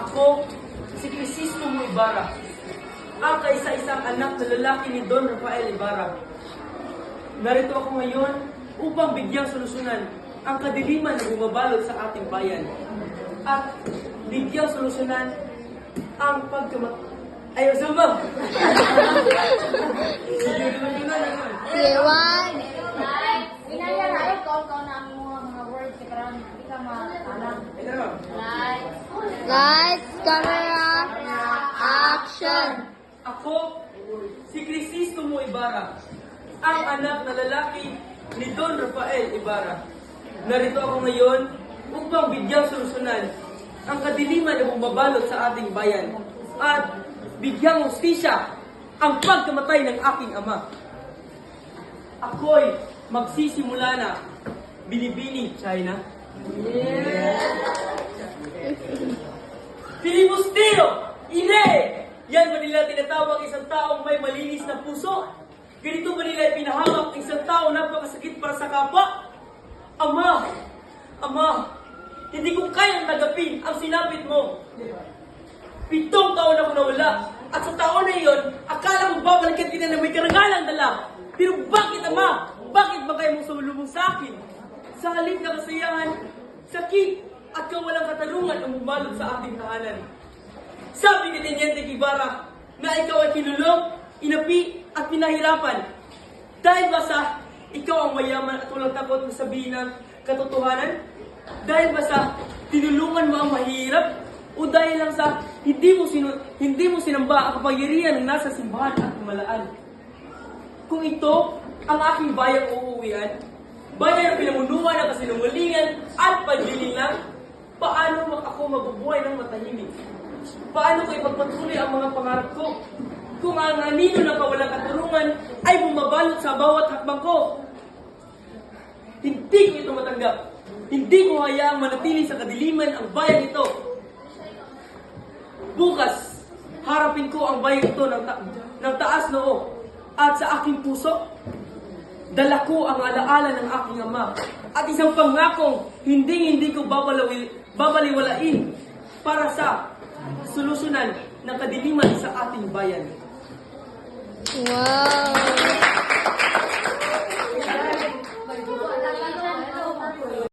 Ako, si Crisismo Ibarra, ang kaisa-isang anak na lalaki ni Don Rafael Ibarra. Narito ako ngayon upang bigyang solusyonan ang kadiliman na bumabalot sa ating bayan at bigyang solusyonan ang Ayaw, sumba! Sige, naman. Iwan. Inaya na ay ko na ang mga words sa karon hindi ka maalam. Ito naman. Lights, camera, action. Ako, si Crisismo Ibarra, ang anak na lalaki ni Don Rafael Ibarra. Narito ako ngayon upang bigyang solusyonan ang kadiliman na bumabalot sa ating bayan at bigyang hustisya ang pagkamatay ng aking ama. Ako'y magsisimula na. Binibini, China. Filibustero! Ine! Yan ba nila tinatawag isang taong may malinis na puso? Ganito ba nila ipinahawak isang taong napakasakit para sa kapwa? Ama! Ama! Hindi ko kayang tagapin ang sinapit mo. 7 taon ako nawala. At sa taon na iyon, akala mo babalikan kita na may karangalang dala. Pero bakit, Ama? Bakit ba kayo mong sumulubong sa akin? Sa halip na kasayahan, sakit at kawalang katarungan ang bumalot sa ating tahanan. Sabi ni Teniente Ibarra na ikaw ay kinulong, inapi at pinahirapan. Dahil ba sa ikaw ang mayaman at walang takot na sabihin ng katotohanan? Dahil ba sa tinulungan mo ang mahirap? O dahil lang sa hindi mo sinamba ang kapangyarihan ng nasa simbahan at kamalaan? Kung ito ang aking bayang uuwian, bayan ng pinamunuan ng kasinungalingan at pagdilinang, paano ako mabubuhay ng matahimik? Paano ko ipagpatuloy ang mga pangarap ko? Kung ang anino ng kawalang katarungan ay bumabalot sa bawat hakbang ko? Hindi ko ito matanggap. Hindi ko hayaang manatili sa kadiliman ang bayan ito. Bukas, harapin ko ang bayan ito ng taas noo at sa aking puso, dala ko ang alaala ng aking ama at isang pangakong hindi ko babaliwalain para sa solusyonan ng kadiliman sa ating bayan. Wow.